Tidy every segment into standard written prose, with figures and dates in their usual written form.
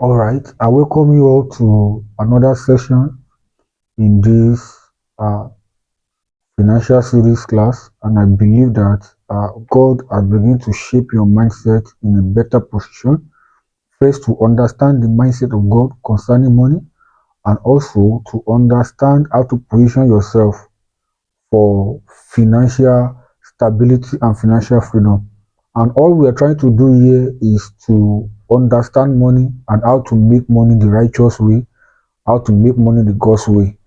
All right, I welcome you all to another session in this uh, financial series class, and I believe that God has begun to shape your mindset in a better position. First, to understand the mindset of God concerning money, and also to understand how to position yourself for financial stability and financial freedom. And all we are trying to do here is to understand money and how to make money the righteous way, how to make money the God's way,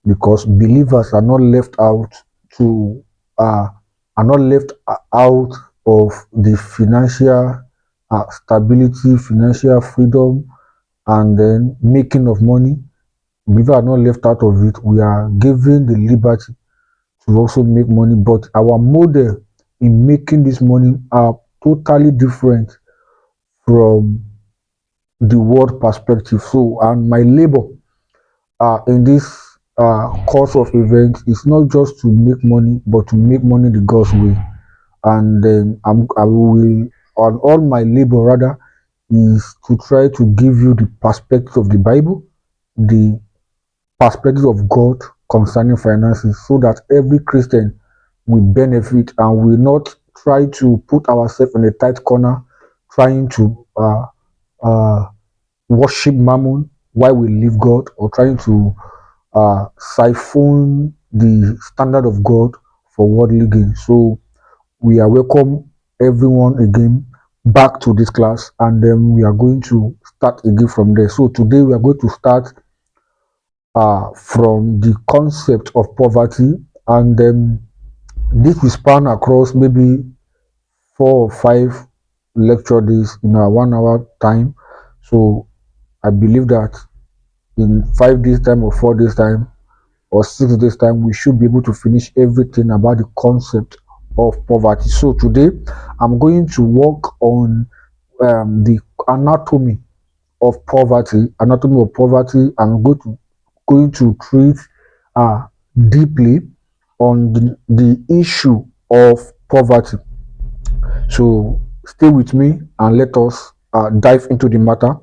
because believers are not left out to are not left out of the financial stability, financial freedom, and then making of money. Believers are not left out of it. We are given the liberty to also make money, but our model in making this money are totally different from the world perspective. So, and my labor in this course of events is not just to make money, but to make money the God's way. And then I will, on all my labor rather, is to try to give you the perspective of the Bible, the perspective of God concerning finances, so that every Christian will benefit and will not try to put ourselves in a tight corner, trying to worship mammon while we leave God, or trying to siphon the standard of God for worldly gain. So we are welcome everyone again back to this class, and then we are going to start again from there. So today we are going to start from the concept of poverty, and then this will span across maybe 4 or 5 lecture days in a 1 hour time. So I believe that in 5 days time or 4 days time or 6 days time, we should be able to finish everything about the concept of poverty. So today I'm going to work on the anatomy of poverty. I'm going to treat deeply on the issue of poverty. So stay with me and let us dive into the matter.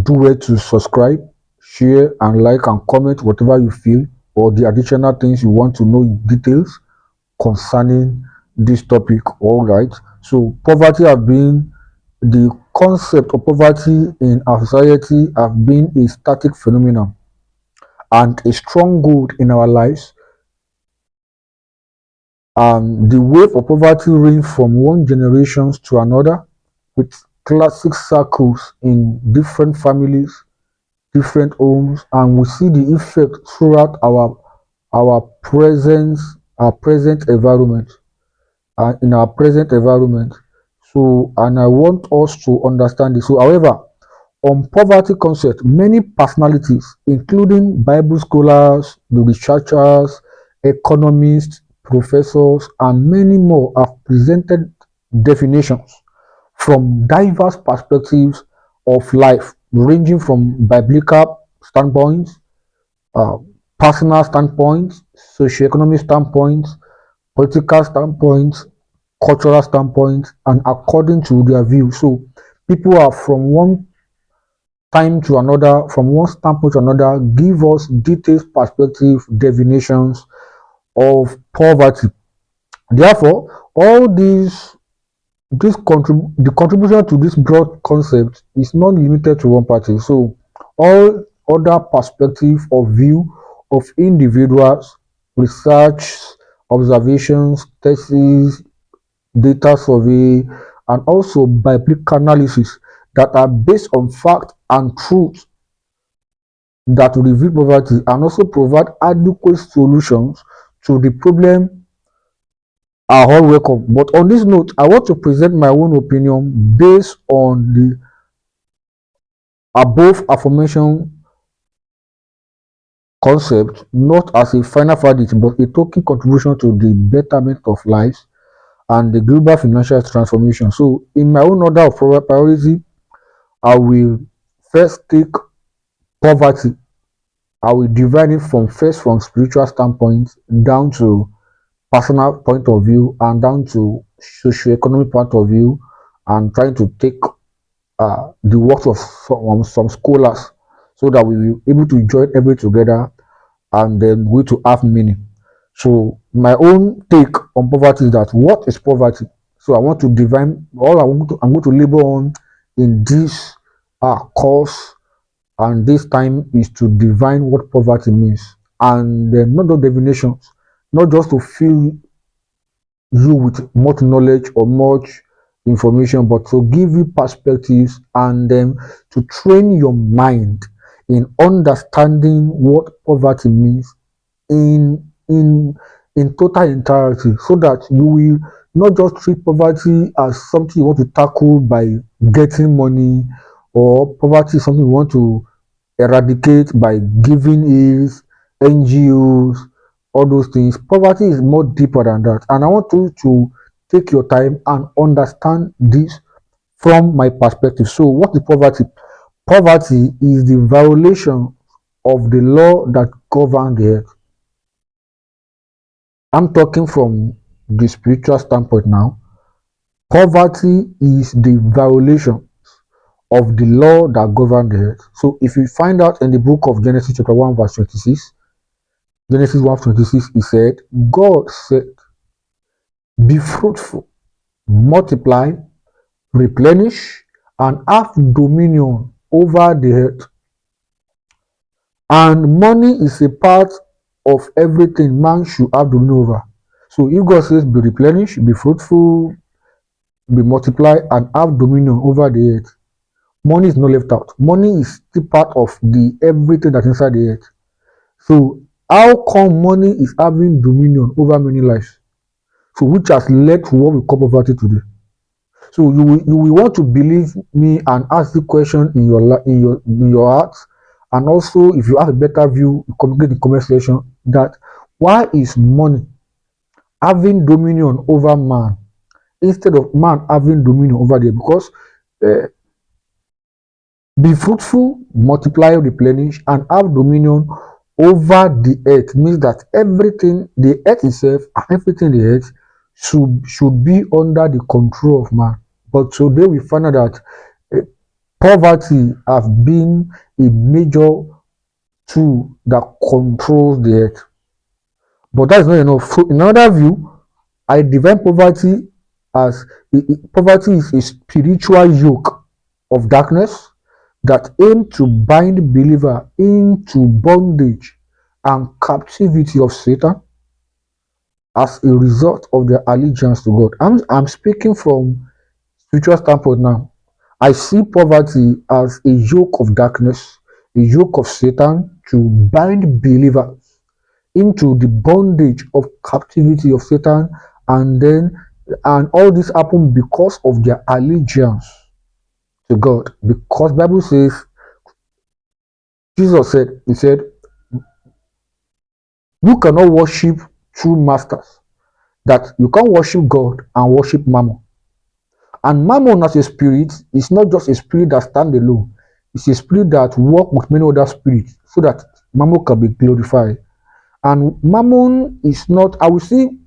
Do well to subscribe, share, and like and comment whatever you feel or the additional things you want to know in details concerning this topic. All right. So poverty have been the concept of poverty in our society have been a static phenomenon and a stronghold in our lives. The wave of poverty ranged from one generation to another, with classic circles in different families, different homes, and we see the effect throughout our present environment, in our present environment. So, and I want us to understand this. So, however, on poverty concept, many personalities, including Bible scholars, the researchers, economists, professors, and many more, have presented definitions from diverse perspectives of life, ranging from biblical standpoints, uh, personal standpoints, socioeconomic standpoints, political standpoints, cultural standpoints, and according to their view. So people are from one time to another, from one standpoint to another, give us detailed perspective definitions of poverty. Therefore, all these the contribution to this broad concept is not limited to one party. So all other perspective of view of individuals, research, observations, theses, data survey, and also biblical analysis that are based on fact and truth that reveal poverty and also provide adequate solutions to the problem are all welcome. But on this note, I want to present my own opinion based on the above aforementioned concept, not as a final verdict, but a token contribution to the betterment of lives and the global financial transformation. So, in my own order of priority, I will first take poverty. I will divide it from spiritual standpoint down to personal point of view and down to socio-economic point of view, and trying to take the works of some scholars, so that we will be able to join everything together, and then we to have meaning. So my own take on poverty is that, what is poverty? So I want to divine all I'm going to labor on in this course, and this time is to divine what poverty means, and then not the definitions, not just to fill you with much knowledge or much information, but to give you perspectives, and then to train your mind in understanding what poverty means in total entirety, so that you will not just treat poverty as something you want to tackle by getting money, or poverty is something you want to eradicate by giving is NGOs, all those things. Poverty is more deeper than that. And I want you to take your time and understand this from my perspective. So, what is poverty? Poverty is the violation of the law that governs the earth. I'm talking from the spiritual standpoint now. Poverty is the violation of the law that governs the earth. So if you find out in the book of Genesis chapter 1 verse 26, Genesis 1:26, he said, God said, be fruitful, multiply, replenish, and have dominion over the earth. And money is a part of everything man should have dominion over. So if God says, be replenished, be fruitful, be multiply, and have dominion over the earth, money is not left out. Money is still part of the everything that's inside the earth. So how come money is having dominion over many lives? So which has led to what we call poverty today. So you will want to believe me and ask the question in your heart, and also if you have a better view, communicate in the comment section, that why is money having dominion over man instead of man having dominion over them? Because be fruitful, multiply, replenish, and have dominion over the earth means that everything, the earth itself, and everything in the earth should be under the control of man. But today we find out that poverty has been a major tool that controls the earth. But that is not enough. So in another view, I define poverty as poverty is a spiritual yoke of darkness that aim to bind believer into bondage and captivity of Satan as a result of their allegiance to God. I'm speaking from spiritual standpoint now. I see poverty as a yoke of darkness, a yoke of Satan to bind believers into the bondage of captivity of Satan, and all this happened because of their allegiance to God. Because Bible says, Jesus said, he said, you cannot worship two masters. That you can't worship God and worship Mammon. And Mammon as a spirit is not just a spirit that stands alone. It's a spirit that works with many other spirits so that Mammon can be glorified. And Mammon is not, I will see,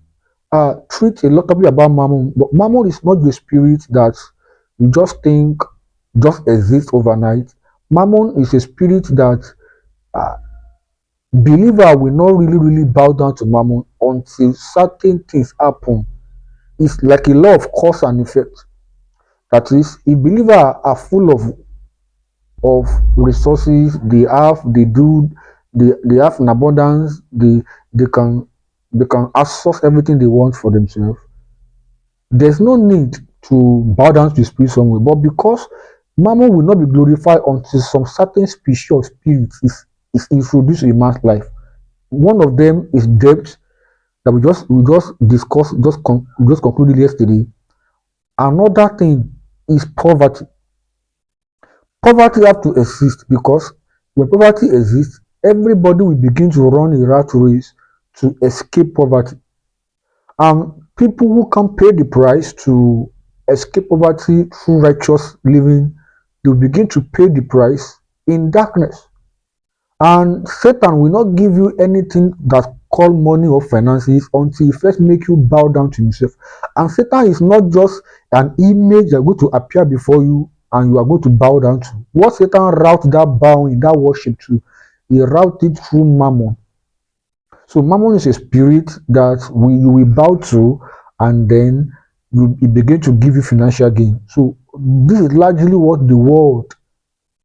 treat a lot of people about Mammon, but Mammon is not the spirit that you just think just exists overnight. Mammon is a spirit that believer will not really bow down to Mammon until certain things happen. It's like a law of cause and effect. That is, if believers are full of resources, they have an abundance, they can access everything they want for themselves. There's no need to bow down to the spirit somewhere. But because Mammon will not be glorified until some certain species of spirits is introduced in man's life. One of them is debt that we just discussed, just concluded yesterday. Another thing is poverty. Poverty has to exist because when poverty exists, everybody will begin to run a rat race to escape poverty. People who can pay the price to escape poverty through righteous living, they will begin to pay the price in darkness. And Satan will not give you anything that called money or finances until he first make you bow down to himself. And Satan is not just an image that is going to appear before you and you are going to bow down to. What Satan route that bowing, that worship to? He routed through mammon. So mammon is a spirit that you will bow to, and then it begin to give you financial gain. So this is largely what the world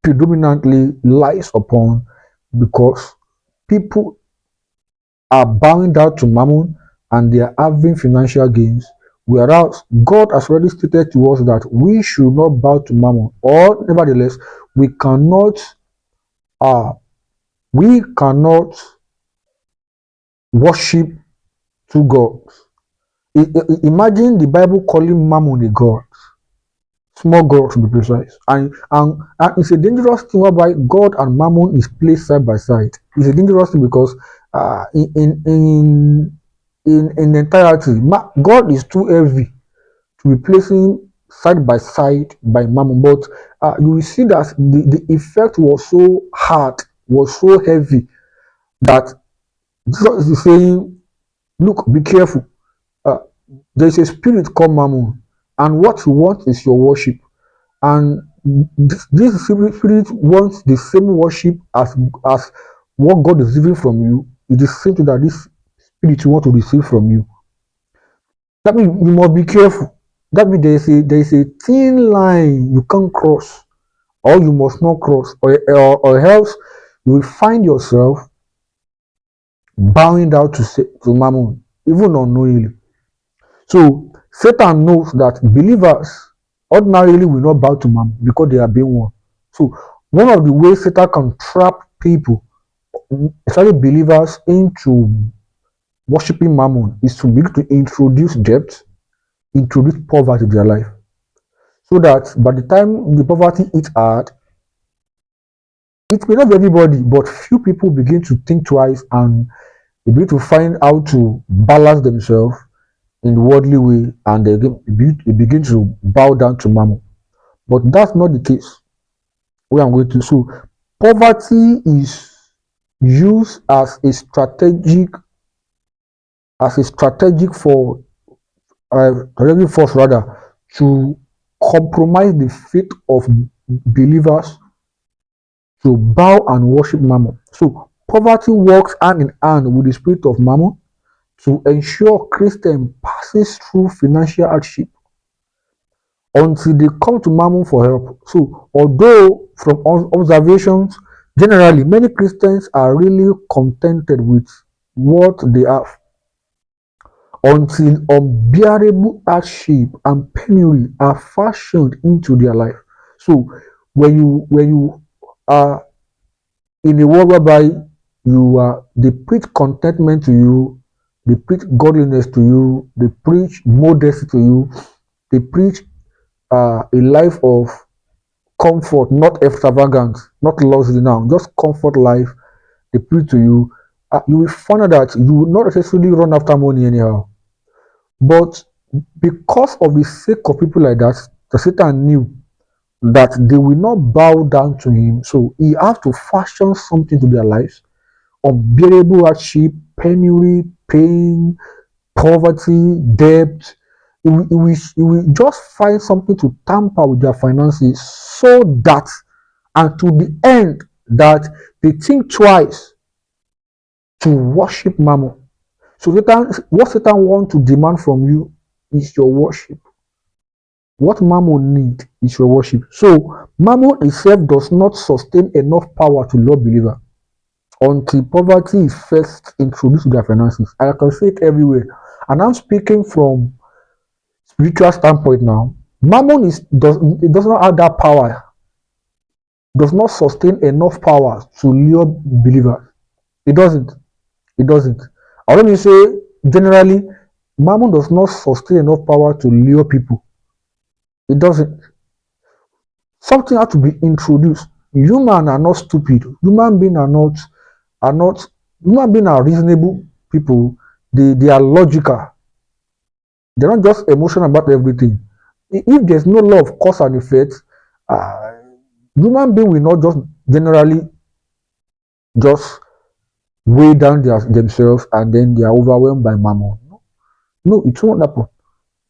predominantly lies upon, because people are bowing down to mammon and they are having financial gains. Whereas God has already stated to us that we should not bow to mammon, or nevertheless, we cannot uh, we cannot worship two gods. Imagine the Bible calling mammon a god, small god to be precise, and it's a dangerous thing whereby God and mammon is placed side by side. It's a dangerous thing because in entirety, God is too heavy to be placing side by side by mammon, but you will see that the effect was so hard, was so heavy, that Jesus is saying, look, be careful. There is a spirit called mammon, and what he wants is your worship. And this spirit wants the same worship as what God is receiving from you. It is same thing that this spirit want to receive from you. That means you must be careful. That means there is a thin line you can't cross, or you must not cross, or else you will find yourself bowing down to mammon, even unknowingly. So Satan knows that believers ordinarily will not bow to mammon because they are being warned. So one of the ways Satan can trap people, especially believers, into worshiping mammon is to begin to introduce debt, introduce poverty to their life. So that by the time the poverty hits hard, it may not be everybody, but few people begin to think twice, and they begin to find how to balance themselves in the worldly way, and they begin to bow down to mammon. But that's not the case. Where I'm going to. So poverty is used as a strategic for force rather, to compromise the faith of believers to bow and worship mammon. So poverty works hand in hand with the spirit of mammon to ensure Christian passes through financial hardship until they come to mammon for help. So although from observations, generally many Christians are really contented with what they have until unbearable hardship and penury are fashioned into their life. So when you are in a world whereby they preach contentment to you, they preach godliness to you, they preach modesty to you, they preach a life of comfort, not extravagance, not luxury now, just comfort life, they preach to you, you will find out that you will not necessarily run after money anyhow. But because of the sake of people like that, the Satan knew that they will not bow down to him, so he has to fashion something to their lives, unbearable hardship, penury, pain, poverty, debt. He will just find something to tamper with their finances, so that, and to the end, that they think twice to worship mammon. So what Satan wants to demand from you is your worship. What mammon need is your worship. So mammon itself does not sustain enough power to love believer until poverty is first introduced to their finances. I can see it everywhere. And I'm speaking from spiritual standpoint now. Mammon does not have that power, does not sustain enough power to lure believers. It doesn't. It doesn't. I let me say, generally, mammon does not sustain enough power to lure people. It doesn't. Something has to be introduced. Humans are not stupid. Human beings are not human beings are reasonable people. They are logical. They're not just emotional about everything. If there's no law of cause and effect, human being will not just generally just weigh down themselves and then they are overwhelmed by mammon. No, it won't happen.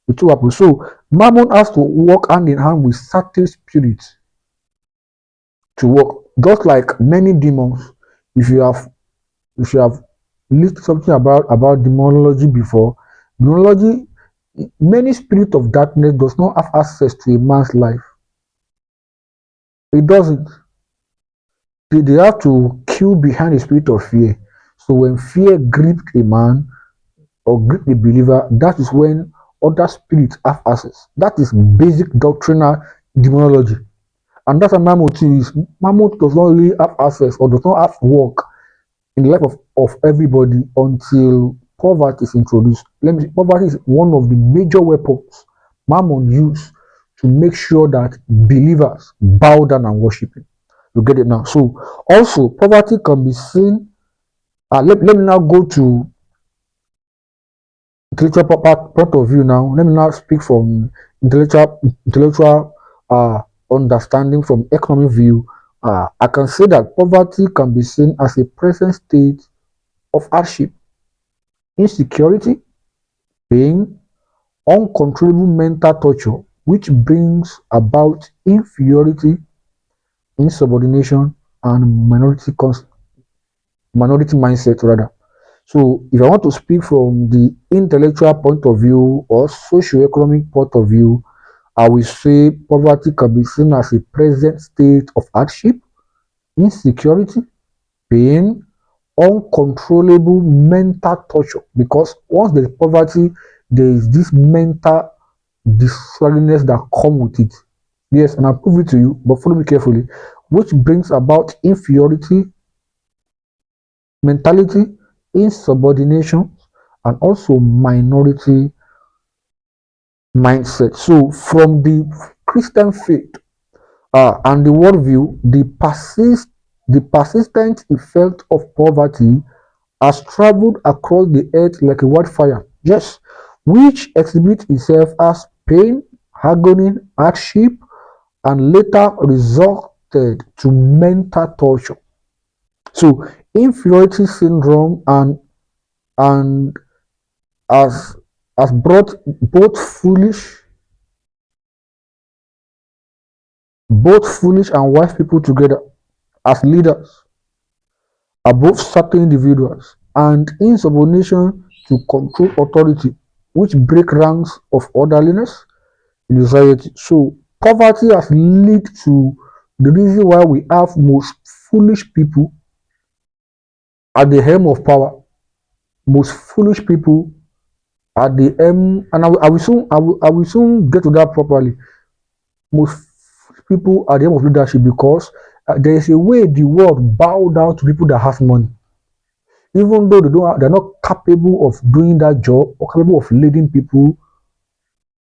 It will happen. So Mammon has to work hand in hand with certain spirits to work. Just like many demons, if you have listened something about demonology before, demonology, many spirit of darkness does not have access to a man's life. It doesn't. They have to kill behind the spirit of fear. So when fear gripped a man or gripped a believer, that is when other spirits have access. That is basic doctrinal demonology. And that's what Mammoth is. Mammoth does not really have access or does not have work in the life of everybody until poverty is introduced. Poverty is one of the major weapons Mammon used to make sure that believers bow down and worship him. You get it now. So also poverty can be seen. Let me now go to intellectual point of view now. Let me now speak from intellectual understanding from economic view. I can say that poverty can be seen as a present state of hardship, insecurity, pain, uncontrollable mental torture, which brings about inferiority, insubordination, and minority mindset rather. So if I want to speak from the intellectual point of view or socio-economic point of view, I will say poverty can be seen as a present state of hardship, insecurity, pain, uncontrollable mental torture. Because once there is poverty, there is this mental disorderliness that comes with it. Yes, and I'll prove it to you, but follow me carefully. Which brings about inferiority, mentality, insubordination, and also minority mindset. So, from the Christian faith and the worldview, the persistent effect of poverty has traveled across the earth like a wildfire. Yes, which exhibits itself as pain, agony, hardship, and later resulted to mental torture. So, inferiority syndrome and has has brought both foolish and wise people together as leaders above certain individuals, and insubordination to control authority, which break ranks of orderliness in society. So poverty has led to the reason why we have most foolish people at the helm of power, most foolish people at the and I will soon get to that properly. Most people at the helm of leadership because there is a way the world bow down to people that have money, even though they're not capable of doing that job or capable of leading people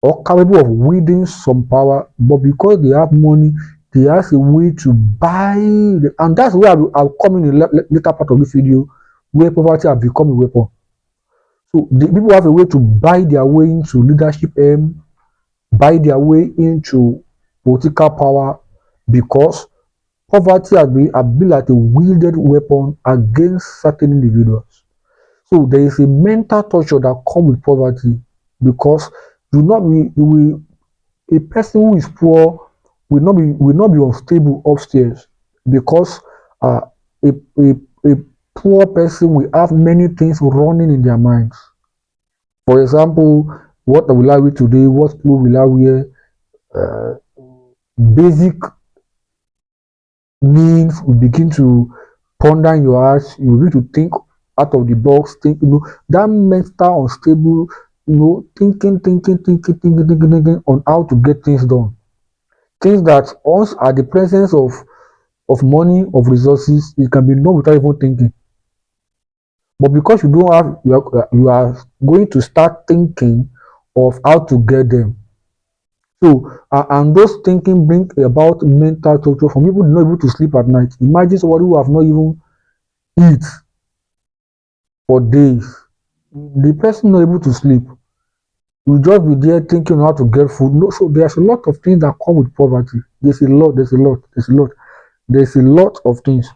or capable of wielding some power, but because they have money, they have a way to buy, and that's where I'll come in the later part of this video, where poverty has become a weapon. So the people have a way to buy their way into leadership buy their way into political power because poverty has been like a wielded weapon against certain individuals. So there is a mental torture that comes with poverty because a person who is poor will not be unstable upstairs because a, a, a poor person will have many things running in their minds. For example, what will I wear today? What clothes will I wear? Basic needs will begin to ponder in your heart. You need to think out of the box. Think, that mental unstable, thinking on how to get things done. Things that once at the presence of money, of resources, it can be done without even thinking. But because you don't have, you are going to start thinking of how to get them. So, and those thinking bring about mental torture for people not able to sleep at night. Imagine somebody who have not even eat for days. The person not able to sleep. You just be there thinking how to get food. No, so there's a lot of things that come with poverty. There's a lot of things.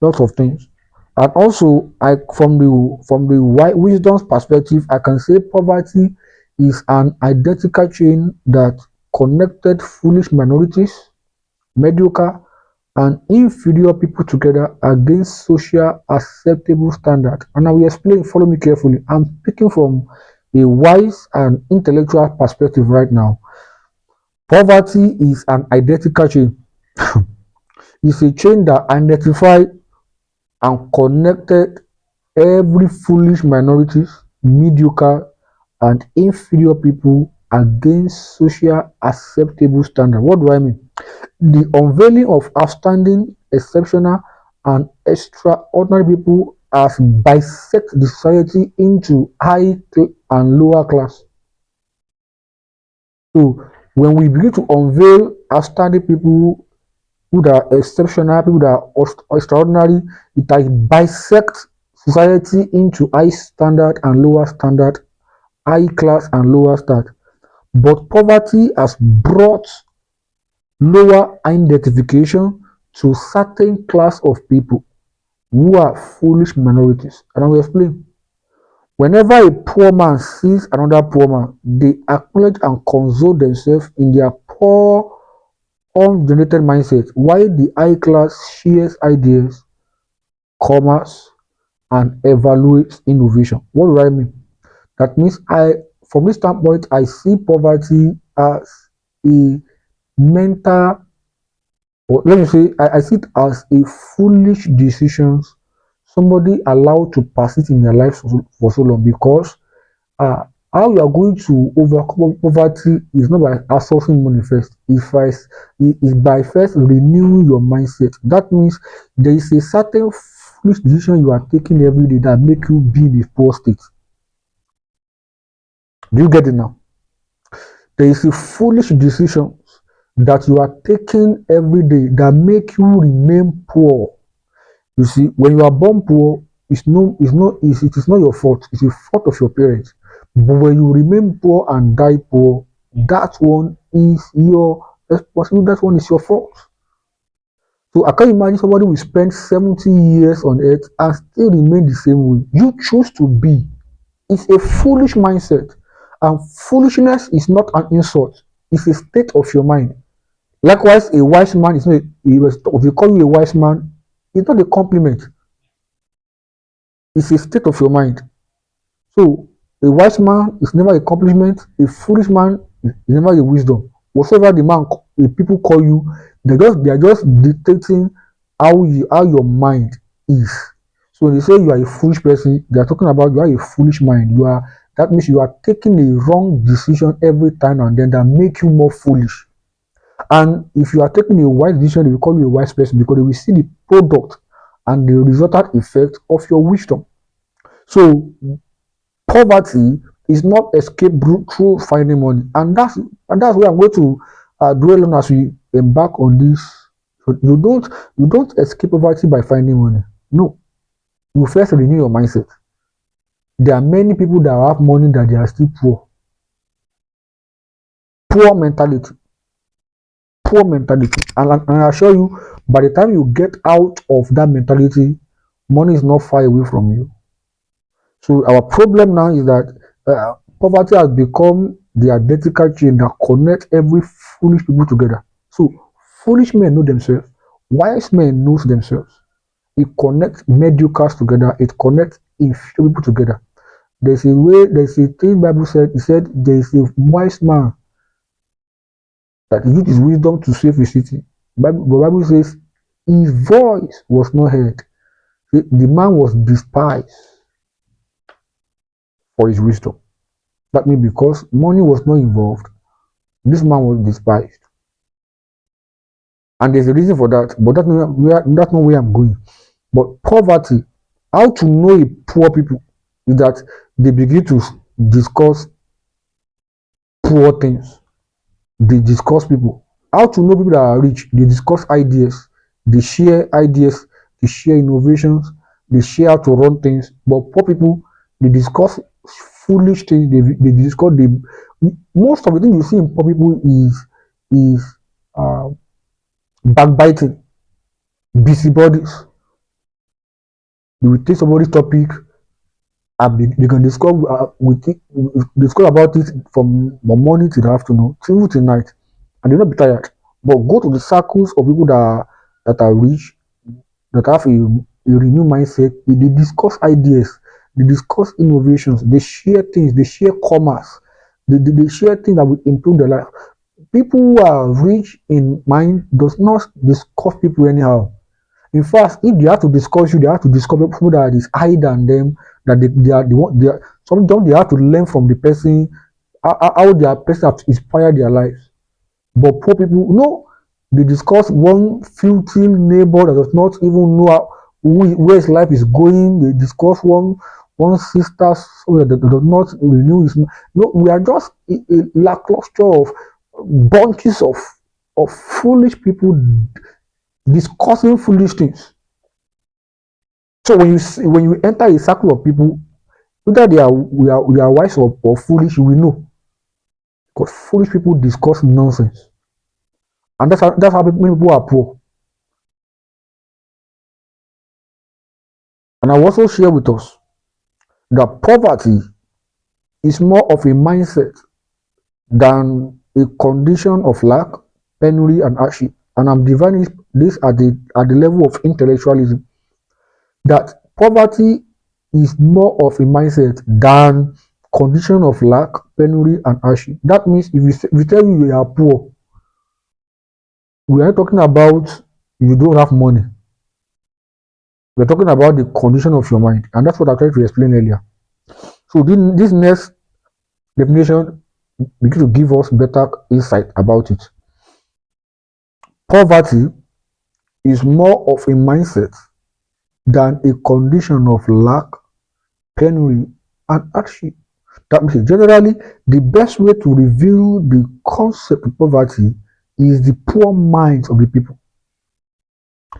Lots of things. And also, from the wisdom's perspective, I can say poverty is an identical chain that connected foolish minorities, mediocre, and inferior people together against social acceptable standards. And I will explain, follow me carefully. I'm speaking from a wise and intellectual perspective right now. Poverty is an identical chain. It's a chain that identifies and connected every foolish minorities, mediocre, and inferior people against social acceptable standards. What do I mean? The unveiling of outstanding, exceptional, and extraordinary people has bisect the society into high and lower class. So when we begin to unveil outstanding people who are exceptional, people that are extraordinary, it has bisect society into high standard and lower standard, high class and lower standard. But poverty has brought lower identification to certain class of people who are foolish minorities. And I will explain. Whenever a poor man sees another poor man, they acknowledge and console themselves in their poor, ungenerated mindset, while the high class shares ideas, commerce, and evaluates innovation. What do I mean? That means from this standpoint, I see poverty as a mental, or let me say, I see it as a foolish decisions somebody allowed to persist in their life for so long, because uh, how you are going to overcome poverty is not by outsourcing money first. It's by first renewing your mindset. That means there is a certain foolish decision you are taking every day that make you be in a poor state. Do you get it now? There is a foolish decision that you are taking every day that make you remain poor. You see, when you are born poor, it is not your fault. It's a fault of your parents. But when you remain poor and die poor, that one is your responsibility. That one is your fault. So I can't imagine somebody will spend 70 years on earth and still remain the same way. You choose to be. It's a foolish mindset. And foolishness is not an insult. It's a state of your mind. Likewise, a wise man is not if they call you a wise man, it's not a compliment. It's a state of your mind. So a wise man is never a compliment. A foolish man is never a wisdom. Whatever the people call you, they are just dictating how your mind is. So when they say you are a foolish person, they are talking about you are a foolish mind. That means you are taking a wrong decision every time and then that make you more foolish. And if you are taking a wise decision, they will call you a wise person because they will see the product and the resultant effect of your wisdom. So poverty is not escape through finding money, and that's where I'm going to dwell on as we embark on this. So you don't escape poverty by finding money. No, you first renew your mindset. There are many people that have money that they are still poor. Poor mentality. Poor mentality. And I assure you, by the time you get out of that mentality, money is not far away from you. So our problem now is that poverty has become the identical chain that connects every foolish people together. So foolish men know themselves, wise men knows themselves. It connects mediocres together. It connects inferior people together. There's a thing Bible said. It said there is a wise man that used his wisdom to save his city. The Bible says his voice was not heard. The man was despised for his wisdom. That means because money was not involved, this man was despised. And there's a reason for that, but that's not where I'm going. But poverty, how to know a poor people is that they begin to discuss poor things. They discuss people. How to know people that are rich? They discuss ideas. They share ideas. They share innovations. They share how to run things. But poor people, they discuss foolish things. They discuss most of the things you see in poor people is uh, backbiting, busybodies. They will take somebody's topic You can discuss discuss about it from the morning to the afternoon, till night, and you'll not be tired. But go to the circles of people that are rich, that have a renewed mindset. They discuss ideas, they discuss innovations, they share things, they share commerce, they share things that will improve their life. People who are rich in mind does not discuss people anyhow. In fact, if they have to discuss you, they have to discover people that is higher than them, that they are sometimes they have to learn from the person, how their person have inspired their lives. But poor people, no, they discuss one filthy neighbor that does not even know where his life is going. They discuss one sister that does not renew his. No, we are just a lackluster of bunches of foolish people discussing foolish things. So when you enter a circle of people, whether they are wise or foolish, you will know, because foolish people discuss nonsense, and that's how many people are poor. And I will also share with us that poverty is more of a mindset than a condition of lack, penury, and hardship. And I'm dividing this at the level of intellectualism. That poverty is more of a mindset than condition of lack, penury, and hardship. That means if we tell you you are poor, we are not talking about you don't have money. We're talking about the condition of your mind, and that's what I tried to explain earlier. So this next definition begins to give us better insight about it. Poverty is more of a mindset than a condition of lack, penury, and hardship. That means generally the best way to reveal the concept of poverty is the poor minds of the people.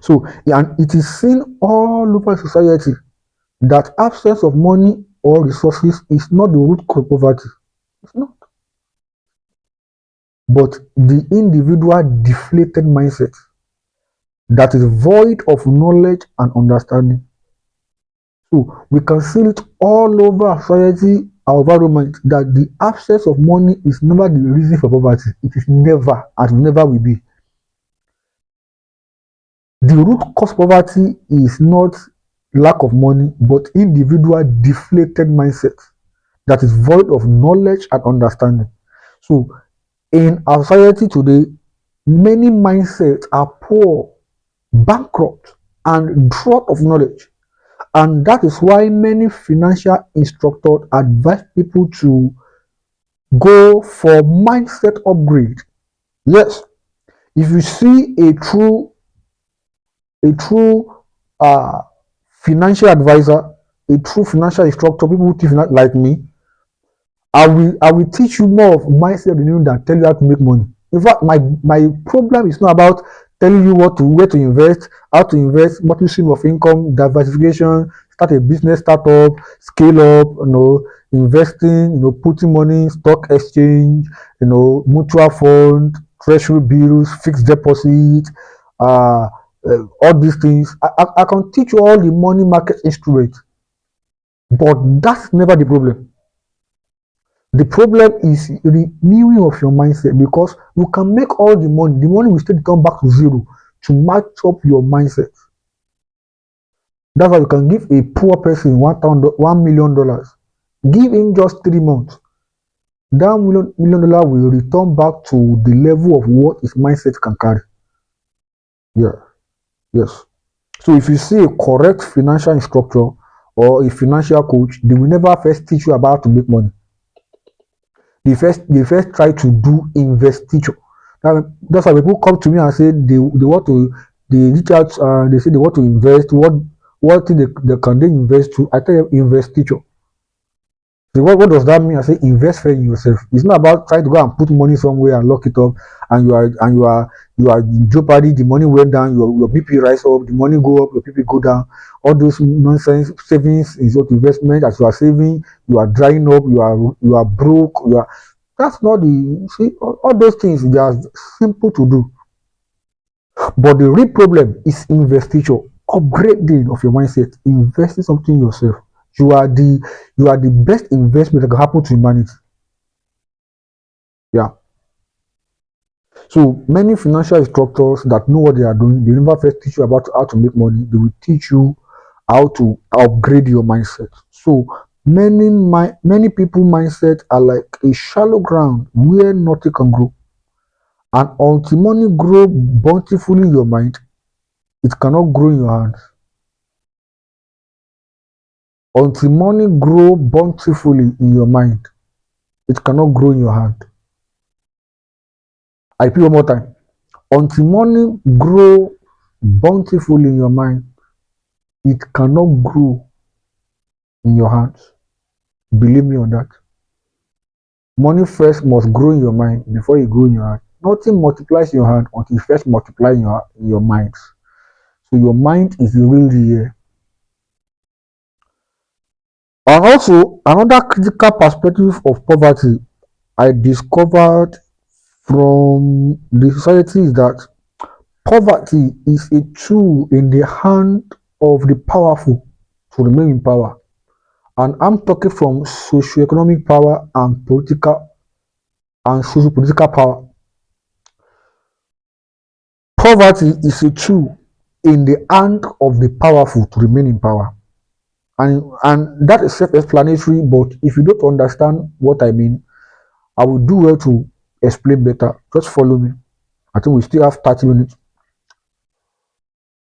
So, and it is seen all over society that absence of money or resources is not the root cause of poverty. It's not. But the individual deflated mindset that is void of knowledge and understanding. So we can see it all over society, our environment, that the absence of money is never the reason for poverty. It is never, and never will be. The root cause of poverty is not lack of money, but individual deflated mindset that is void of knowledge and understanding. So in our society today, many mindsets are poor, bankrupt, and drought of knowledge. And that is why many financial instructors advise people to go for mindset upgrade. Yes, if you see a true uh, financial advisor, a true financial instructor, people who teach like me, I will teach you more of mindset renewing than tell you how to make money. In fact, my problem is not about telling you where to invest, how to invest, multiple stream of income, diversification, start a business, startup, scale up, investing, putting money, stock exchange, mutual fund, treasury bills, fixed deposit, all these things. I can teach you all the money market instruments, but that's never the problem. The problem is renewing of your mindset, because you can make all the money will still come back to zero to match up your mindset. That's why you can give a poor person $1 million, give him just 3 months. That million dollar will return back to the level of what his mindset can carry. Yeah, yes. So if you see a correct financial instructor or a financial coach, they will never first teach you about how to make money. They first try to do investiture. That's why people come to me and say they want to, they reach out, they say they want to invest. What thing they can they invest to? I tell them investiture. So what does that mean? I say invest in yourself. It's not about trying to go and put money somewhere and lock it up, and you are in jeopardy. The money went down, your BP rise up, the money go up, your BP go down. All those nonsense. Savings is what investment. As you are saving, you are drying up, you are broke, that's not the, see, all those things, they are simple to do. But the real problem is investiture, upgrading of your mindset, investing something in yourself. You are the best investment that can happen to humanity. Yeah. So many financial instructors that know what they are doing, they never first teach you about how to make money. They will teach you how to upgrade your mindset. So many people mindset are like a shallow ground where nothing can grow. And until money grow bountifully in your mind, it cannot grow in your hands. Until money grow bountifully in your mind, it cannot grow in your hand. I repeat one more time. Until money grow bountifully in your mind, it cannot grow in your hands. Believe me on that. Money first must grow in your mind before it grow in your hand. Nothing multiplies in your hand until it first multiplies in your mind. So your mind is really here. And also another critical perspective of poverty I discovered from the society is that poverty is a tool in the hand of the powerful to remain in power. And I'm talking from socio-economic power and political and socio-political power. Poverty is a tool in the hand of the powerful to remain in power. And that is self-explanatory, but if you don't understand what I mean, I will do well to explain better. Just follow me. I think we still have 30 minutes.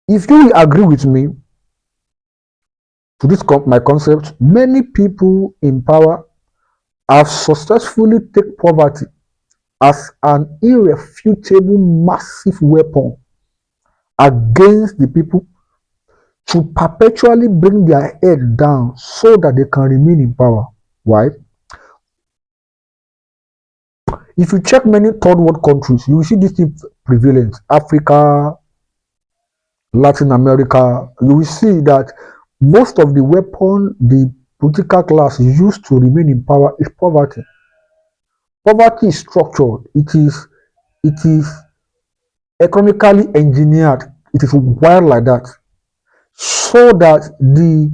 If you will agree with me to this my concept, many people in power have successfully taken poverty as an irrefutable massive weapon against the people to perpetually bring their head down so that they can remain in power. Why? If you check many third world countries, you will see this thing prevalent. Africa, Latin America, you will see that most of the weapon the political class used to remain in power is poverty. Poverty is structured. It is economically engineered. It is wired like that, so that the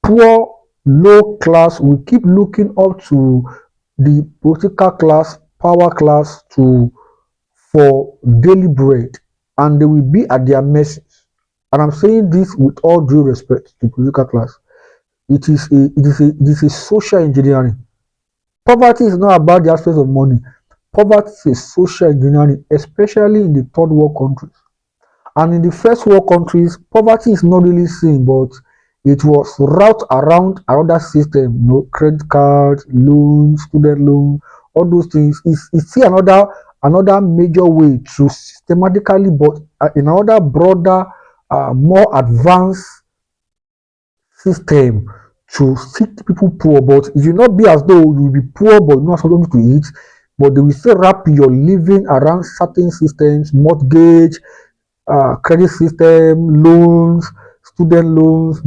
poor low class will keep looking up to the political class, power class to for daily bread, and they will be at their mercy. And I'm saying this with all due respect to the political class. It is a social engineering. Poverty is not about the aspect of money. Poverty is social engineering, especially in the third world countries. And in the first world countries, poverty is not really seen, but it was route around another system, credit cards, loans, student loans, all those things. It's still another major way to systematically, but in another broader, more advanced system to keep people poor. But it will not be as though you will be poor but you don't have something to eat, but they will still wrap your living around certain systems, mortgage, credit system, loans, student loans,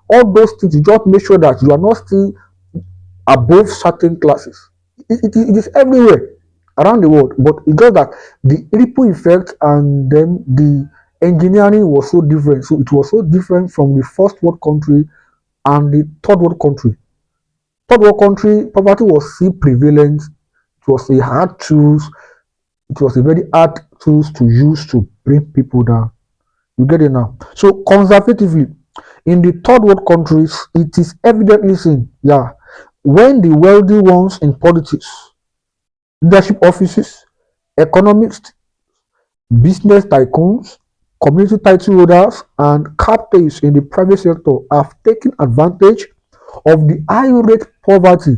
all those things. You just make sure that you are not still above certain classes. It is everywhere around the world, but it's just that the ripple effect and then the engineering was so different. So it was so different from the first world country and the third world country. Third world country, poverty was still prevalent. It was a hard tools. It was a very hard tools to use to bring people down. You get it now? So conservatively, in the third world countries, it is evidently seen, yeah, when the wealthy ones in politics, leadership offices, economists, business tycoons, community title holders, and captains in the private sector have taken advantage of the high rate poverty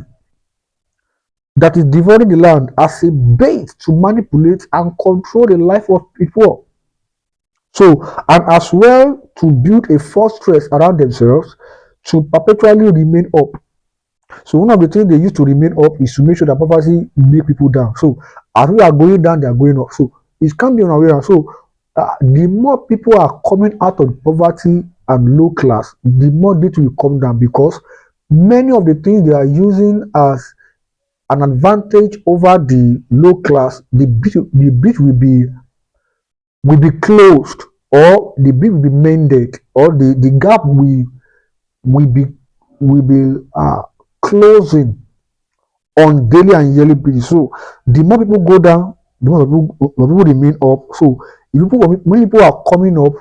that is devouring the land as a bait to manipulate and control the life of people. So, and as well to build a fortress around themselves to perpetually remain up. So one of the things they use to remain up is to make sure that poverty make people down. So as we are going down, they are going up. So it can't be unaware. So the more people are coming out of poverty and low class, the more it will come down, because many of the things they are using as an advantage over the low class, the bit will be closed, or the bit will be mended, or the gap will be will be closing on daily and yearly basis. So the more people go down, the more people remain up. So if many people are coming up,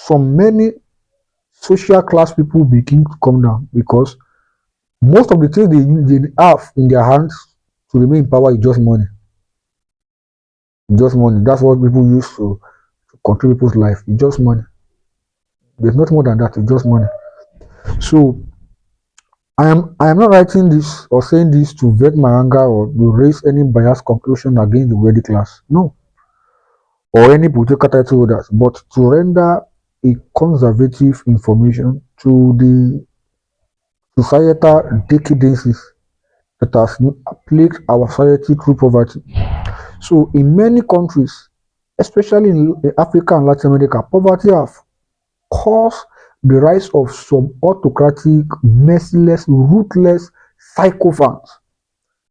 from many social class people begin to come down, because most of the things they have in their hands to remain in power is just money. Just money. That's what people use to control people's life. It's just money. There's not more than that. It's just money. So I am not writing this or saying this to vent my anger or to raise any biased conclusion against the wealthy class. No, or any political title holders, but to render a conservative information to the societal decadences that has plagued our society through poverty. So in many countries, especially in Africa and Latin America, poverty have caused the rise of some autocratic, merciless, ruthless psychopaths,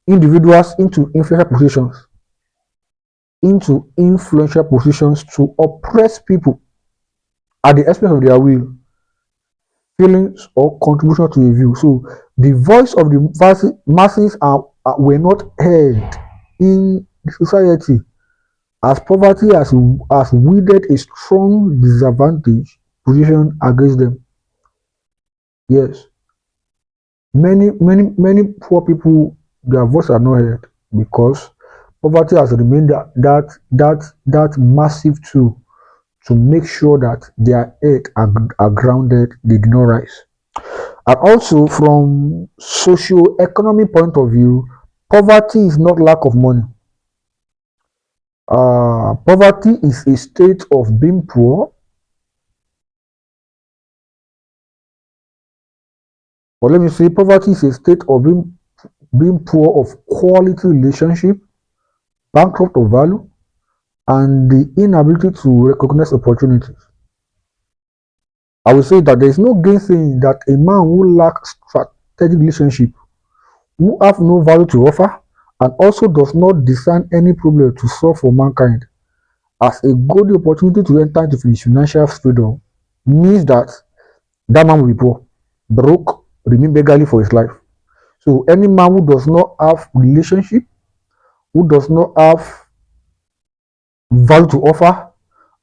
individuals into influential positions to oppress people at the expense of their will, feelings, or contribution to a view. So the voice of the masses were not heard in the society, as poverty has wielded a strong disadvantage position against them. Yes, many poor people, their voice are not heard because poverty has remained that massive tool to make sure that their head are grounded, they do not rise. And also from socio-economic point of view, poverty is not lack of money. Poverty is a state of being poor, or let me say, poverty is a state of being poor of quality relationship, bankrupt of value, and the inability to recognize opportunities. I will say that there is no gainsaying that a man who lacks strategic relationship, who have no value to offer, and also does not discern any problem to solve for mankind, as a good opportunity to enter into financial freedom, means that that man will be poor, broke, remain beggarly for his life. So any man who does not have relationship, who does not have value to offer,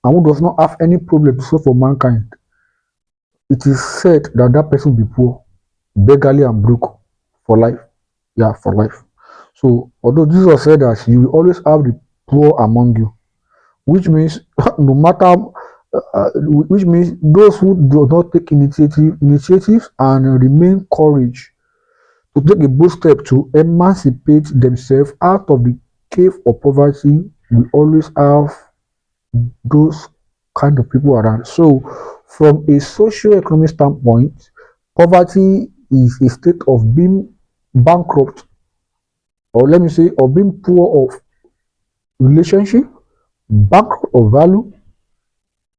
and who does not have any problem to solve for mankind, it is said that that person will be poor, beggarly, and broke for life. Yeah, for life. So although Jesus said that you will always have the poor among you, which means no matter which means those who do not take initiatives and remain courage to take a bold step to emancipate themselves out of the cave of poverty, we always have those kind of people around. So from a socio-economic standpoint, poverty is a state of being bankrupt, or let me say, of being poor of relationship, bankrupt of value,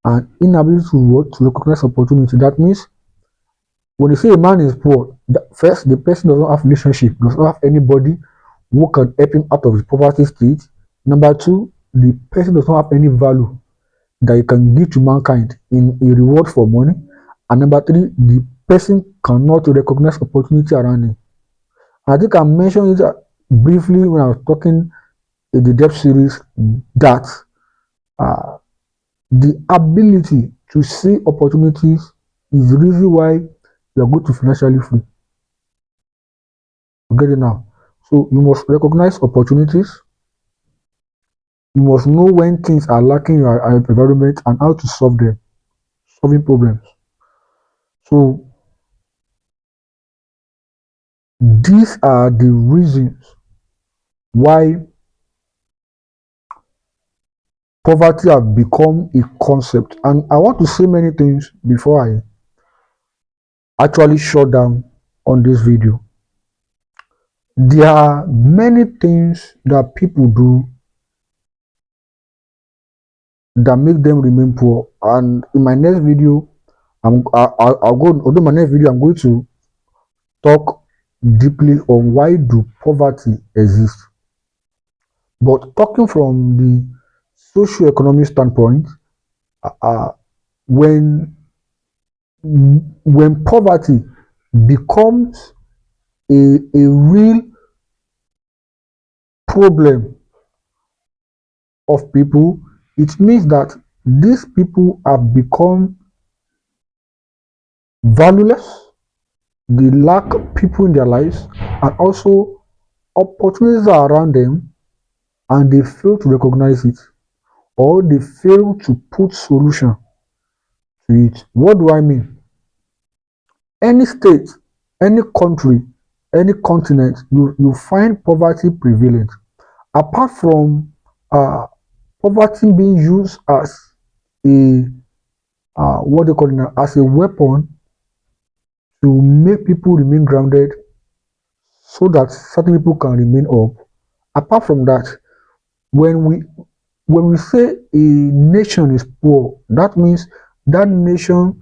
and inability to recognize opportunity. That means when you say a man is poor, first, the person does not have relationship, does not have anybody who can help him out of his poverty state. Number two, the person does not have any value that you can give to mankind in a reward for money. And number three, the person cannot recognize opportunity around him. I think I mentioned it briefly when I was talking in the depth series that uh, the ability to see opportunities is the reason why you are going to financially free. You get it now? So you must recognize opportunities. You must know when things are lacking in your environment and how to solve them, solving problems. So these are the reasons why poverty has become a concept. And I want to say many things before I actually shut down on this video. There are many things that people do that make them remain poor. And in my next video, I'll go, although my next video, I'm going to talk deeply on why do poverty exist. But talking from the socio-economic standpoint, uh, when when poverty becomes a real problem of people, it means that these people have become valueless, they lack people in their lives, and also opportunities are around them, and they fail to recognize it, or they fail to put solution to it. What do I mean? Any state, any country, any continent, you find poverty prevalent. Apart from poverty being used as a what they call it now, as a weapon to make people remain grounded so that certain people can remain up. Apart from that, when we when we say a nation is poor, that means that nation,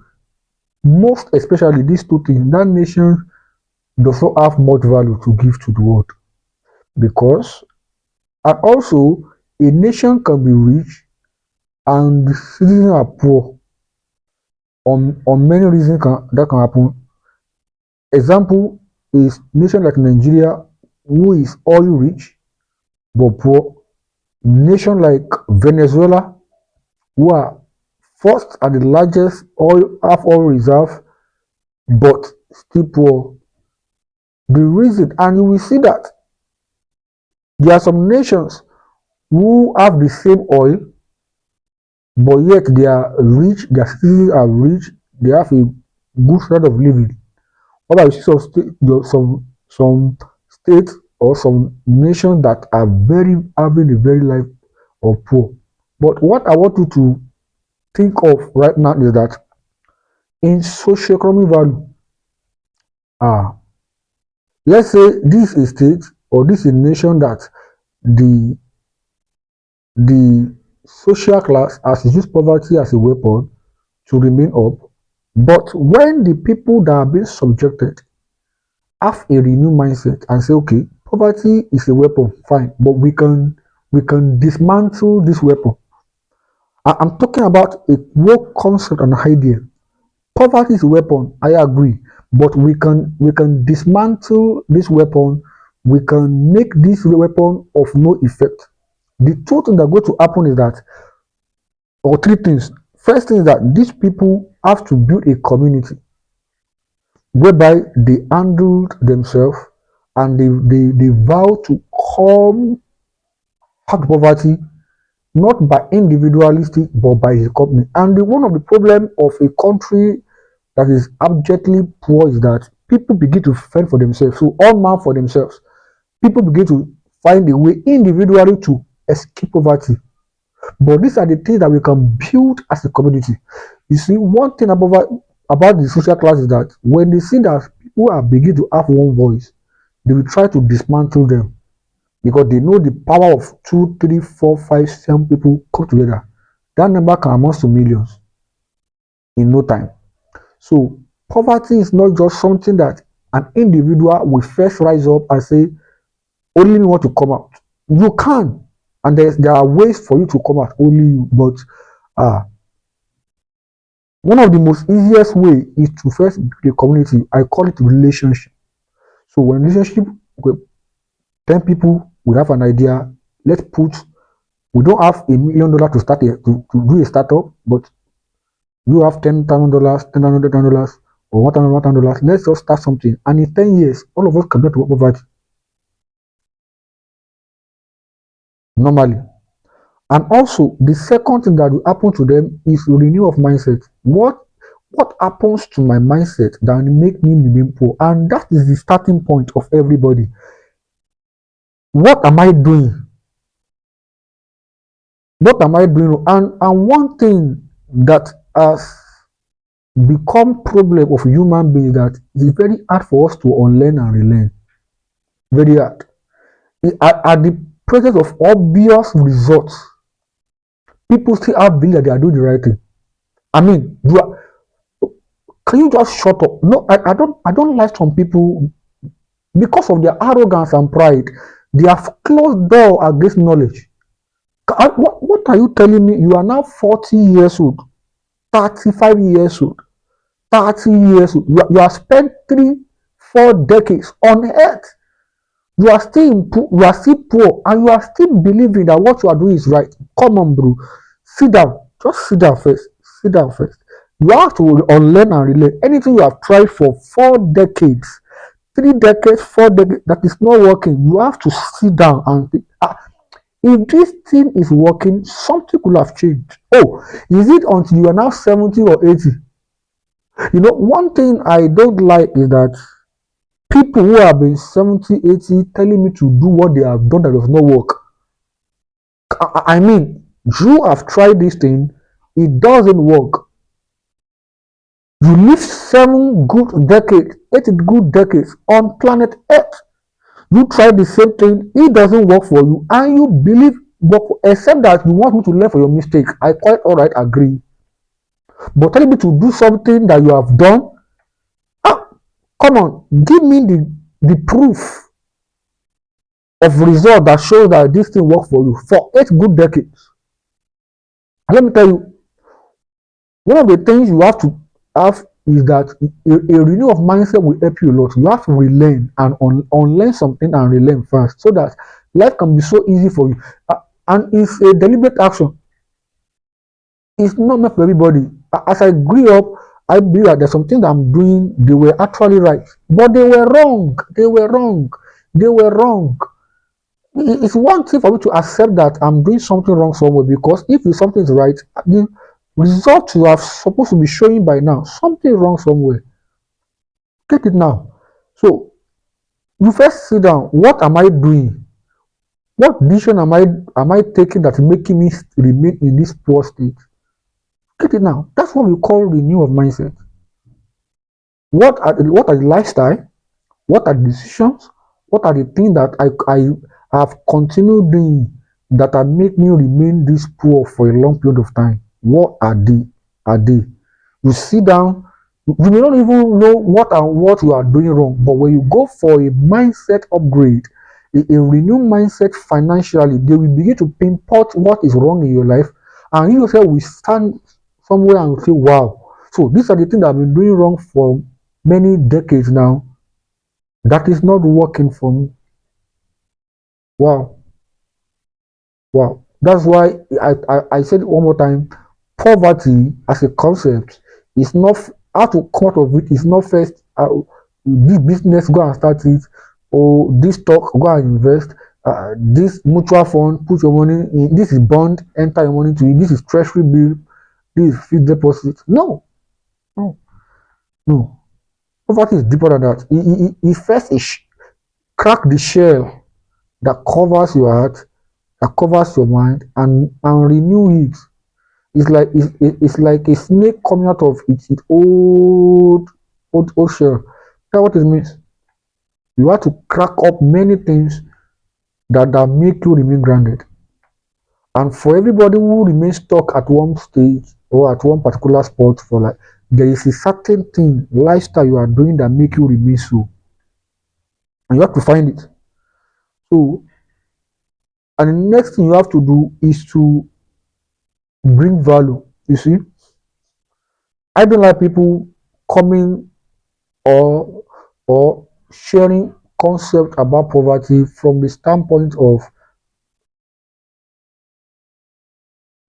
most especially these two things, that nation does not have much value to give to the world. Because and also a nation can be rich and the citizens are poor on many reasons that can happen. Example is nation like Nigeria, who is oil rich but poor. Nation like Venezuela, who are first and the largest oil have oil reserve but still poor. The reason, and you will see that there are some nations who have the same oil, but yet they are rich, their citizens are rich, they have a good standard of living. What about you see some states or some nations that are very having a very life of poor? But what I want you to think of right now is that in socioeconomic value, ah, let's say this is a state or this is a nation that the the social class has used poverty as a weapon to remain up. But when the people that are being subjected have a renewed mindset and say, okay, poverty is a weapon, fine, but we can dismantle this weapon. I'm talking about a woke concept and idea. Poverty is a weapon, I agree, but we can dismantle this weapon. We can make this weapon of no effect. The two things that are going to happen is that, or three things. First thing is that these people have to build a community whereby they handled themselves and they vow to come out of poverty, not by individualistic but by the company. And one of the problem of a country that is abjectly poor is that people begin to fend for themselves. So all man for themselves. People begin to find a way individually to escape poverty. But these are the things that we can build as a community. You see, one thing about the social class is that when they see that people are beginning to have one voice, they will try to dismantle them because they know the power of 2, 3, 4, 5, 7 people come together. That number can amount to millions in no time. So poverty is not just something that an individual will first rise up and say, only me want to come out. You can, and there are ways for you to come out, only you. But one of the most easiest way is to first build a community. I call it relationship. So when relationship, okay, 10 people, we have an idea. We don't have $1 million to start to do a startup, but you have $10,000, $10,000, or $1,000. Let's just start something. And in 10 years, all of us can get to poverty. Normally. And also, the second thing that will happen to them is renewal of mindset. What happens to my mindset that will make me remain poor? And that is the starting point of everybody. What am I doing? What am I doing? And one thing that has become problem of human beings that it's very hard for us to unlearn and relearn. Very hard. At the presence of obvious results, people still have belief that they are doing the right thing. I mean, can you just shut up? No, I don't like some people because of their arrogance and pride. They have closed door against knowledge. What are you telling me? You are now 40 years old, 35 years old. 30 years, you have spent 3, 4 decades on earth. You are still you are still poor, and you are still believing that what you are doing is right. Come on, bro. Sit down. Just sit down first. Sit down first. You have to unlearn and relearn anything you have tried for 4 decades, 3 decades, 4 decades that is not working. You have to sit down and think, if this thing is working, something could have changed. Oh, is it until you are now 70 or 80? You know, one thing I don't like is that people who have been 70, 80 telling me to do what they have done that does not work. I mean, you have tried this thing, it doesn't work. You live 7 good decades, 8 good decades on planet Earth. You try the same thing, it doesn't work for you, and you believe, except that you want me to learn from your mistake. I quite alright agree. But telling me to do something that you have done, come on, give me the proof of result that shows that this thing worked for you for 8 good decades. And let me tell you, one of the things you have to have is that a renewal of mindset will help you a lot. You have to relearn and unlearn something and relearn fast so that life can be so easy for you. And it's a deliberate action. It's not meant for everybody. As I grew up, I believe that there's something that I'm doing, they were actually right. But they were wrong. They were wrong. They were wrong. It's one thing for me to accept that I'm doing something wrong somewhere, because if something is right, the result you are supposed to be showing by now, something wrong somewhere. Get it now. So you first sit down. What am I doing? What decision am I taking that is making me remain in this poor state? Get it now. That's what we call renewal of mindset. What are the lifestyle? What are the decisions? What are the things that I have continued doing that are make me remain this poor for a long period of time? What are they? You sit down, you may not even know what you are doing wrong, but when you go for a mindset upgrade, a renewed mindset financially, they will begin to pinpoint what is wrong in your life, and you yourself will stand somewhere and say, wow, so these are the things that I've been doing wrong for many decades now. That is not working for me. Wow. That's why I said it one more time. Poverty as a concept is not how to come out of it. Is not first this business, go and start it, or this stock, go and invest. This mutual fund, put your money in. This is bond, enter your money to it. This is treasury bill. This is fixed deposit. No. Poverty is deeper than that. It first crack the shell that covers your heart, that covers your mind, and renew it. It's like a snake coming out of its old shell. That's what it means. You have to crack up many things that make you remain grounded. And for everybody who remains stuck at one stage or at one particular spot for like, there is a certain thing, lifestyle you are doing that make you remain so. And you have to find it. So, and the next thing you have to do is to bring value. You see, I don't like people coming or sharing concept about poverty from the standpoint of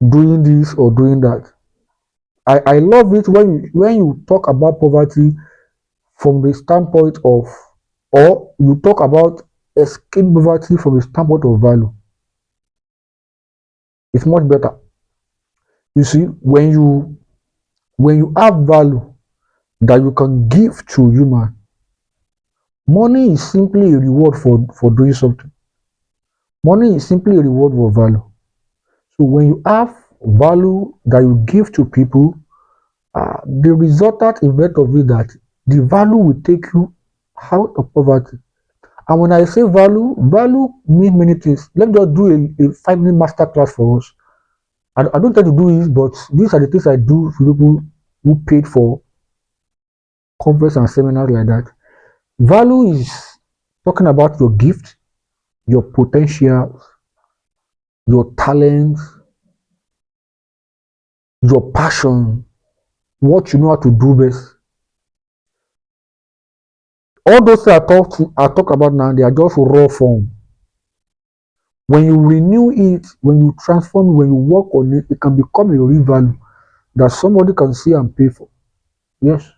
doing this or doing that. I love it when you talk about poverty from the standpoint of, or you talk about escape poverty from the standpoint of value. It's much better. You see, when you have value that you can give to human, money is simply a reward for doing something. Money is simply a reward for value. So when you have value that you give to people, the resultant event of it that the value will take you out of poverty. And when I say value means many things. Let's just do a 5-minute master class for us. I don't try to do this, but these are the things I do for people who paid for conference and seminars like that. Value is talking about your gift, your potential, your talents, your passion, what you know how to do best. All those things I talk about now, they are just raw form. When you renew it, when you transform, when you work on it, it can become a real value that somebody can see and pay for. Yes,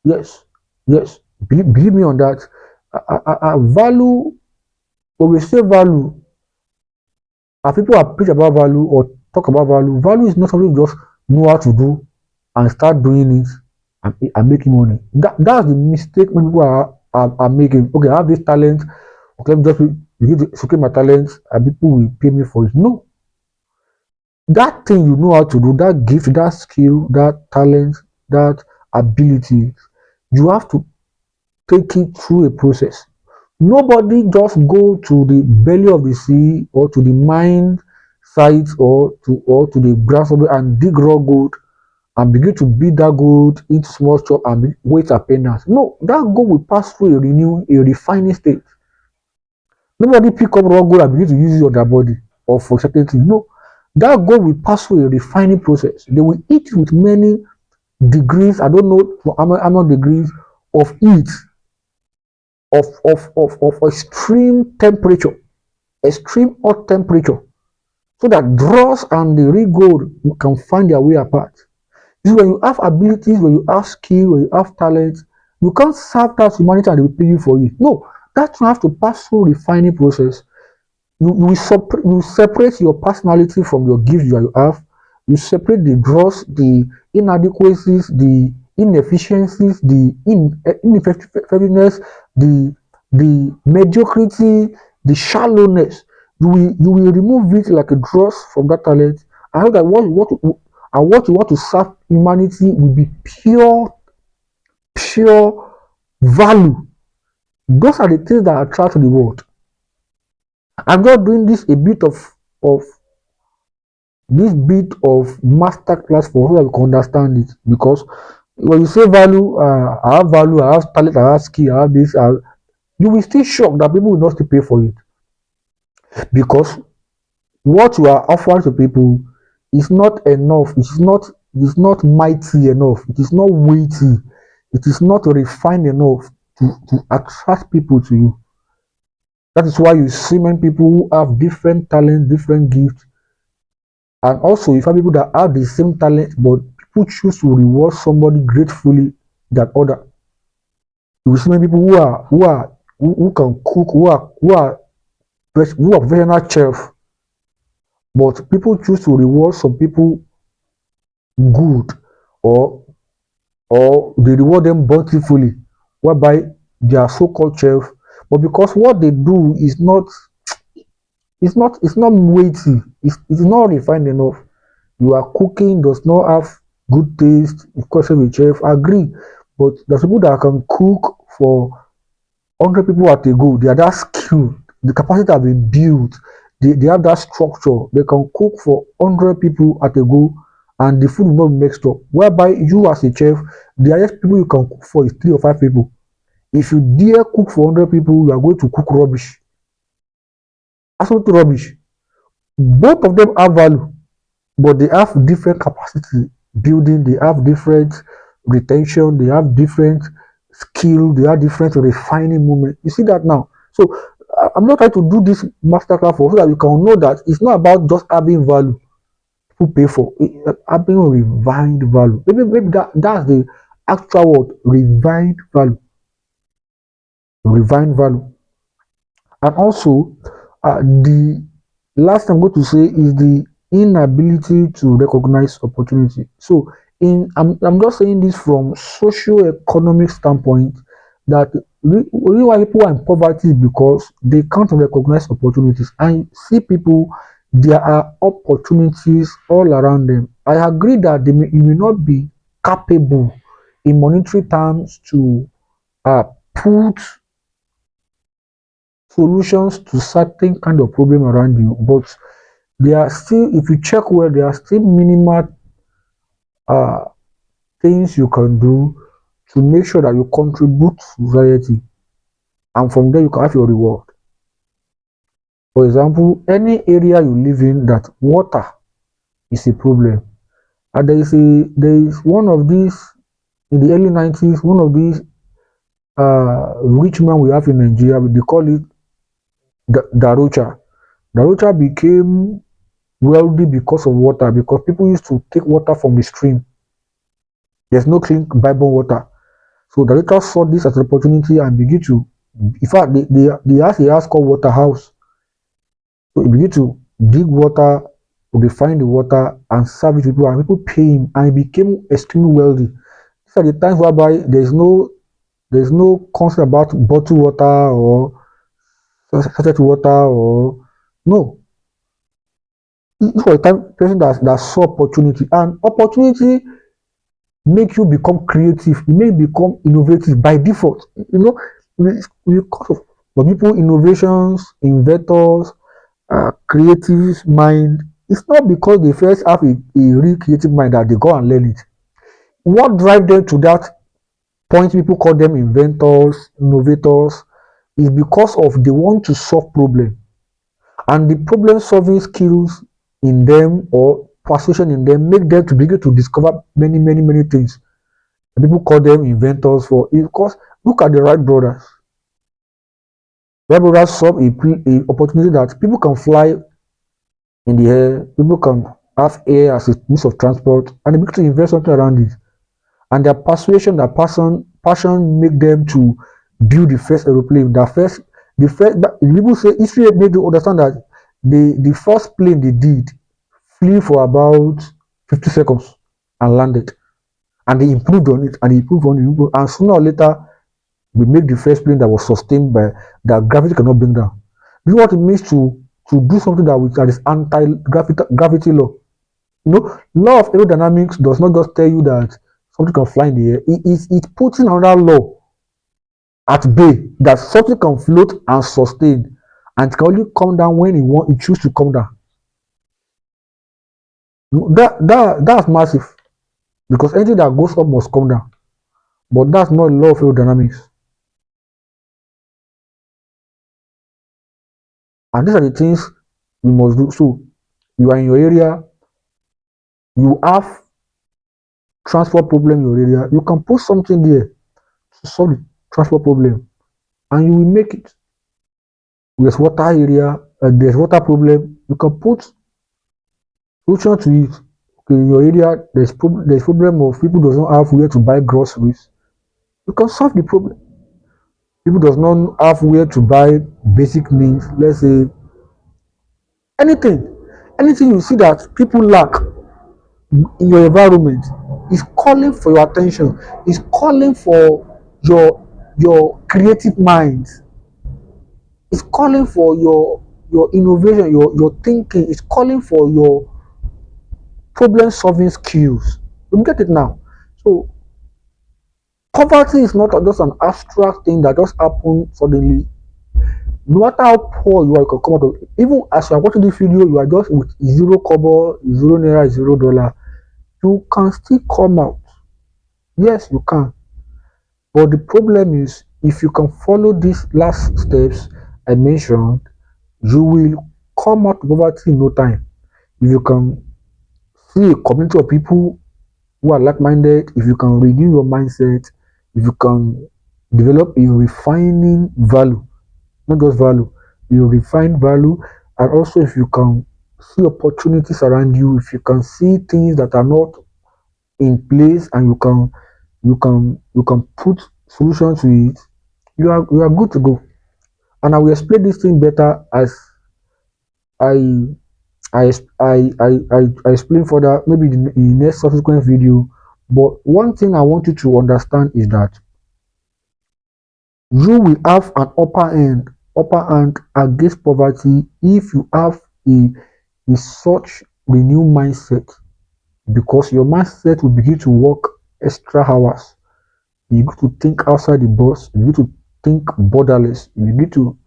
yes, yes. Believe me on that. Value, when we say value, as people are preach about value or talk about value, value is not something you just know how to do and start doing it and making money. That's the mistake many people are making. Okay, I have this talent. Okay, let me just begin to showcase my talents and people will pay me for it. No, that thing you know how to do, that gift, that skill, that talent, that ability, you have to take it through a process. Nobody just go to the belly of the sea or to the mine site or to the grass and dig raw gold and begin to beat that gold into small chop and wait at penance. No, that gold will pass through a refining state. Nobody pick up raw gold and begin to use it on their body or for certain things. No, that gold will pass through a refining process. They will eat with many degrees, I don't know how many degrees of heat, of extreme temperature, extreme hot temperature, so that dross and the real gold can find their way apart. This is when you have abilities, when you have skill, when you have talent, you can't serve that humanity and they will pay you for it. No, that you have to pass through refining process. You separate your personality from your gifts you have. You separate the dross, the inadequacies, the inefficiencies, the ineffectiveness, the mediocrity, the shallowness. You will remove it like a dross from that talent. I know that what you want to serve humanity will be pure value. Those are the things that attract the world. I'm just doing this a bit of this bit of master class for so that we can understand it. Because when you say value, I have talent, I have skill, I have this, you will still shock that people will not still pay for it. Because what you are offering to people is not enough. It is not mighty enough. It is not weighty. It is not refined enough to attract people to you. That is why you see many people who have different talents, different gifts, and also you find people that have the same talent, but people choose to reward somebody gratefully than other. You will see many people who can cook, who are professional chef, but people choose to reward some people good, or they reward them bountifully, whereby they are so-called chef, but because what they do is not it's not weighty, it's not refined enough. You are cooking does not have good taste. Of course, every chef agree, but there's people that can cook for 100 people at a go. They are that skilled. The capacity have been built. They have that structure. They can cook for 100 people at a go, and the food will not be mixed up. Whereby you as a chef, the highest people you can cook for is 3 or 5 people. If you dare cook for 100 people, you are going to cook rubbish. Absolute rubbish. Both of them have value, but they have different capacity building. They have different retention. They have different skill. They have different refining movement. You see that now. So I'm not trying to do this masterclass for so that you can know that it's not about just having value. People pay for having refined value. Maybe that's the actual word, refined value. Refined value. And also, the last I'm going to say is the inability to recognize opportunity. So, I'm just saying this from socio-economic standpoint, that really why people are in poverty is because they can't recognize opportunities. And see people, there are opportunities all around them. I agree that you may not be capable in monetary terms to put solutions to certain kind of problem around you, but there are still, if you check well, there are still minimal uh, things you can do to make sure that you contribute to society, and from there you can have your reward. For example, any area you live in that water is a problem, and there is one of these in the early 90s, one of these rich man we have in Nigeria, they call it Darocha. Darocha became wealthy because of water, because people used to take water from the stream. There's no clean Bible water. So Darocha saw this as an opportunity and began to, in fact, they has a house called Water House. So he began to dig water, refine the water, and serve it to people, and people pay him, and he became extremely wealthy. These are the times whereby there's no concept about bottled water or sachet water or no. This was a time person that saw opportunity, and opportunity make you become creative. It may you become innovative by default. You know, because of people, innovations, inventors, creative mind. It's not because they first have a real creative mind that they go and learn it. What drives them to that point, people call them inventors, innovators, is because of they want to solve problems. And the problem solving skills in them or persuasion in them make them to begin to discover many things. And people call them inventors for it because look at the Wright brothers. Wright brothers solve a opportunity that people can fly in the air, people can have air as a means of transport, and they begin to invest something around it. And their persuasion, their passion make them to build the first aeroplane. People say history made you understand that the first plane they did flew for about 50 seconds and landed. And they improved on it, and they improved on it, and sooner or later we make the first plane that was sustained by that gravity cannot bring down. This is what it means to do something that is anti-gravity law. You know, law of aerodynamics does not just tell you that something can fly in the air. It puts in another law at bay that something can float and sustain, and can only come down when it chooses to come down. That's massive, because anything that goes up must come down. But that's not law of aerodynamics. And these are the things we must do. So you are in your area, you have transport problem in your area, you can put something there to solve the transport problem, and you will make it. There's water area, there's water problem, you can put solution to it. Okay, in your area there's problem of people does not have where to buy groceries. You can solve the problem. People does not have where to buy basic needs, let's say anything you see that people lack in your environment is calling for your attention, is calling for your creative mind, is calling for your innovation, your thinking, is calling for your problem solving skills. You get it now. So poverty is not just an abstract thing that just happens suddenly. No matter how poor you are, you can come out of it. Even as you are watching this video, you are just with zero kobo, zero naira, $0. You can still come out. Yes, you can. But the problem is, if you can follow these last steps I mentioned, you will come out of poverty in no time. If you can see a community of people who are like-minded, if you can renew your mindset, if you can develop a refining value, not just value, you refine value, and also if you can see opportunities around you, if you can see things that are not in place, and you can put solutions to it, you are good to go. And I will explain this thing better as I I explain further maybe in the next subsequent video. But one thing I want you to understand is that you will have an upper hand against poverty if you have a such renewed mindset, because your mindset will begin to work extra hours. You begin to think outside the box, you begin to think borderless, you begin to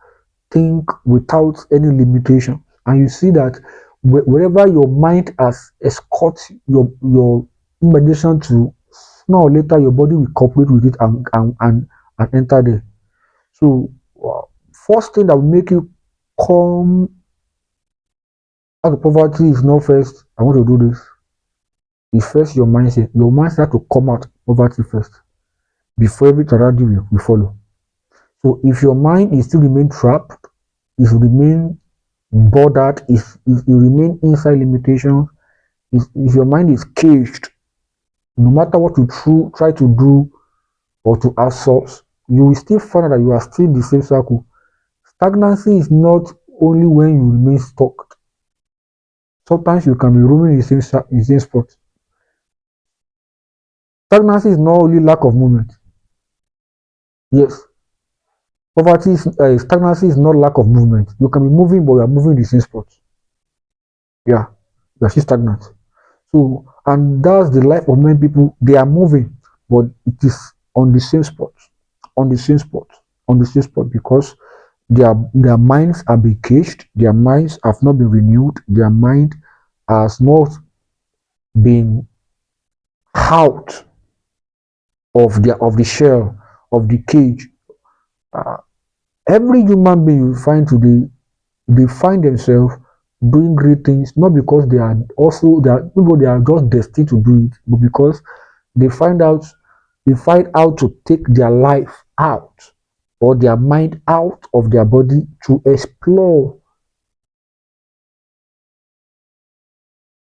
think without any limitation, and you see that wherever your mind has escorted your imagination to, sooner or later your body will cooperate with it and enter there. So first thing that will make you come out of poverty is not first, I want to do this. It's first your mindset. Your mindset to come out of poverty first, before everything around you will follow. So if your mind is still remain trapped, if you remain bordered, if you remain inside limitations, if your mind is caged, no matter what you try to do or to outsource, you will still find that you are still in the same circle. Stagnancy is not only when you remain stuck. Sometimes you can be roaming in the same spot. Stagnancy is not only lack of movement. Yes, stagnancy is not lack of movement. You can be moving, but you are moving in the same spot. Yeah, you are still stagnant. So, and that's the life of many people. They are moving, but it is on the same spot, on the same spot, on the same spot, because their minds are being caged. Their minds have not been renewed. Their mind has not been out of the shell of the cage. Uh, every human being you find today, they find themselves doing great things, not because they are just destined to do it, but because they find out to take their life out or their mind out of their body to explore.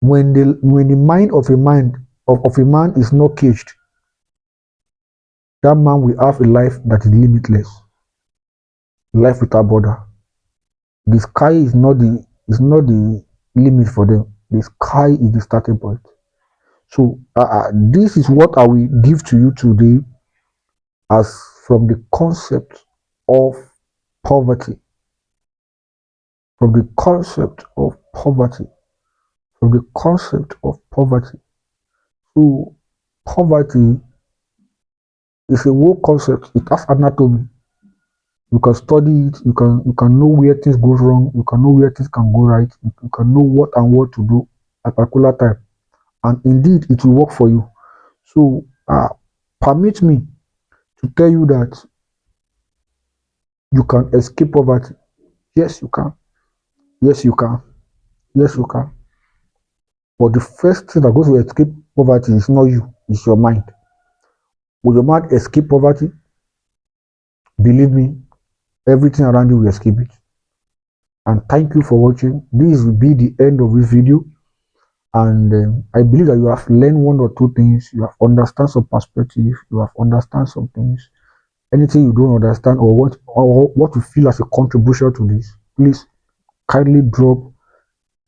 When the mind of a man is not caged, that man will have a life that is limitless, life without border. The sky is not the limit for them. The sky is the starting point. So this is what I will give to you today as from the concept of poverty, from the concept of poverty, from the concept of poverty. So poverty is a whole concept. It has anatomy. You can study it. You can know where things go wrong. You can know where things can go right. You can know what and what to do at a particular time, and indeed it will work for you. So permit me to tell you that you can escape poverty. Yes, you can. Yes, you can. Yes, you can. But the first thing that goes to escape poverty is not you, it's your mind. Will your mind escape poverty? Believe me, everything around you will escape it. And thank you for watching. This will be the end of this video. And I believe that you have learned one or two things. You have understand some perspective. You have understand some things. Anything you don't understand or what you feel as a contribution to this, please kindly drop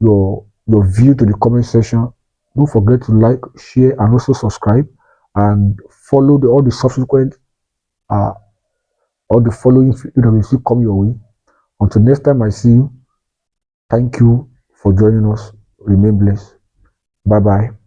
your view to the comment section. Don't forget to like, share, and also subscribe, and follow all the subsequent all the following videos that will still come your way. Until next time I see you, thank you for joining us. Remain blessed. Bye bye.